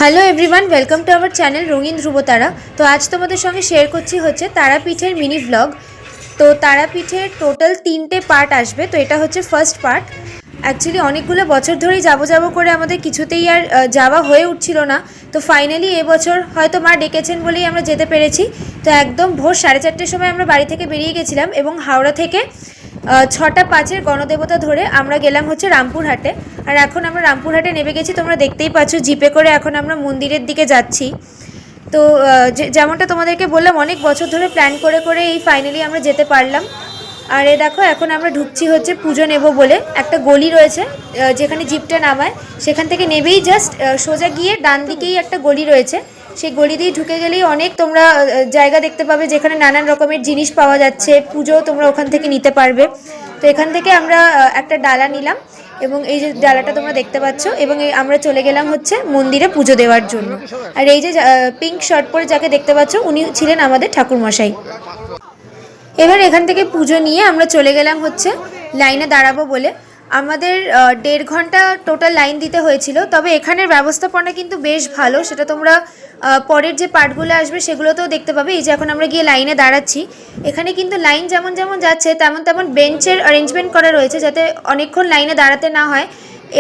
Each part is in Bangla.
Hello everyone, welcome to our channel রঙিন ধ্রুবতারা। তো আজ তোমাদের সঙ্গে শেয়ার করছি হচ্ছে তারাপীঠের মিনি ভ্লগ। তো তারাপীঠের টোটাল 3টে পার্ট আসবে। তো এটা হচ্ছে ফার্স্ট পার্ট। অ্যাকচুয়ালি অনেকগুলো বছর ধরেই যাবো করে আমাদের কিছুতেই আর যাওয়া হয়ে উঠছিল না। তো ফাইনালি এবছর হয়তো মা ডেকেছেন বলেই আমরা যেতে পেরেছি। তো একদম ভোর 4:30টার সময় আমরা বাড়ি থেকে বেরিয়ে গেছিলাম এবং হাওড়া থেকে 6:05 গণদেবতা ধরে আমরা গেলাম হচ্ছে রামপুরহাটে। আর এখন আমরা রামপুরহাটে নেমে গেছি, তোমরা দেখতেই পাচ্ছ জিপে করে এখন আমরা মন্দিরের দিকে যাচ্ছি। তো যেমনটা তোমাদেরকে বললাম, অনেক বছর ধরে প্ল্যান করে এই ফাইনালি আমরা যেতে পারলাম। আর এ দেখো এখন আমরা ঢুকছি হচ্ছে পুজো নেব বলে। একটা গলি রয়েছে যেখানে জিপটা নামায়, সেখান থেকে নেবেই জাস্ট সোজা গিয়ে ডান দিকেই একটা গলি রয়েছে। সেই গলি দিয়ে ঢুকে গেলেই অনেক তোমরা জায়গা দেখতে পাবে যেখানে নানান রকমের জিনিস পাওয়া যাচ্ছে, পুজো তোমরা ওখান থেকে নিতে পারবে। তো এখান থেকে আমরা একটা ডালা নিলাম এবং এই যে ডালাটা তোমরা দেখতে পাচ্ছ, এবং আমরা চলে গেলাম হচ্ছে মন্দিরে পুজো দেওয়ার জন্য। আর এই যে পিঙ্ক শার্ট পরে যাকে দেখতে পাচ্ছ উনি ছিলেন আমাদের ঠাকুরমশাই। এবার এখান থেকে পুজো নিয়ে আমরা চলে গেলাম হচ্ছে লাইনে দাঁড়াবো বলে। আমাদের 1.5 ঘন্টা টোটাল লাইন দিতে হয়েছিল, তবে এখানের ব্যবস্থাপনা কিন্তু বেশ ভালো। সেটা তোমরা পরের যে পার্টগুলো আসবে সেগুলোতেও দেখতে পাবে। এই যে এখন আমরা গিয়ে লাইনে দাঁড়াচ্ছি, এখানে কিন্তু লাইন যেমন যাচ্ছে তেমন বেঞ্চের অ্যারেঞ্জমেন্ট করা রয়েছে যাতে অনেকক্ষণ লাইনে দাঁড়াতে না হয়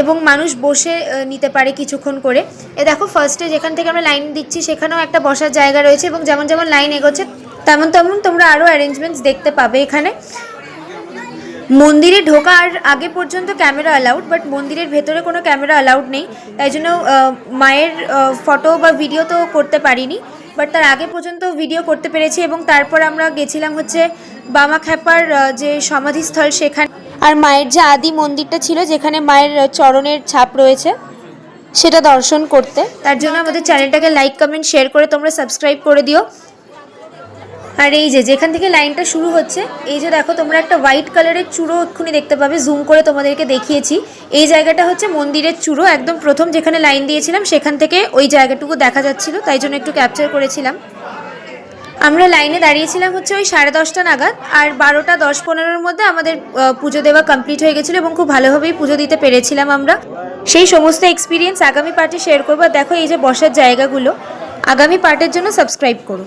এবং মানুষ বসে নিতে পারে কিছুক্ষণ করে। এ দেখো ফার্স্টে যেখান থেকে আমরা লাইন দিচ্ছি সেখানেও একটা বসার জায়গা রয়েছে এবং যেমন লাইন এগোচ্ছে তেমন তোমরা আরও অ্যারেঞ্জমেন্টস দেখতে পাবে এখানে। মন্দিরে ঢোকার আগে পর্যন্ত ক্যামেরা অ্যালাউড, বাট মন্দিরের ভেতরে কোনো ক্যামেরা অ্যালাউড নেই। তাই জন্য মায়ের ফটো বা ভিডিও তো করতে পারিনি, বাট তার আগে পর্যন্ত ভিডিও করতে পেরেছি। এবং তারপর আমরা গেছিলাম হচ্ছে বামাখ্যাপার যে সমাধিস্থল সেখানে, আর মায়ের যে আদি মন্দিরটা ছিল যেখানে মায়ের চরণের ছাপ রয়েছে সেটা দর্শন করতে। তার জন্য আমাদের চ্যানেলটাকে লাইক কমেন্ট শেয়ার করে তোমরা সাবস্ক্রাইব করে দিও। আর এই যে যেখান থেকে লাইনটা শুরু হচ্ছে, এই যে দেখো তোমরা একটা হোয়াইট কালারের চূড়ো এক্ষুনি দেখতে পাবে, জুম করে তোমাদেরকে দেখিয়েছি। এই জায়গাটা হচ্ছে মন্দিরের চূড়ো, একদম প্রথম যেখানে লাইন দিয়েছিলাম সেখান থেকে ওই জায়গাটুকু দেখা যাচ্ছিল, তাই জন্য একটু ক্যাপচার করেছিলাম। আমরা লাইনে দাঁড়িয়েছিলাম হচ্ছে ওই 10:30 নাগাদ, আর 12:10-15 মধ্যে আমাদের পুজো দেওয়া কমপ্লিট হয়ে গেছিলো এবং খুব ভালোভাবেই পুজো দিতে পেরেছিলাম আমরা। সেই সমস্ত এক্সপিরিয়েন্স আগামী পার্টে শেয়ার করবো। দেখো এই যে বসার জায়গাগুলো, আগামী পার্টের জন্য সাবস্ক্রাইব করো।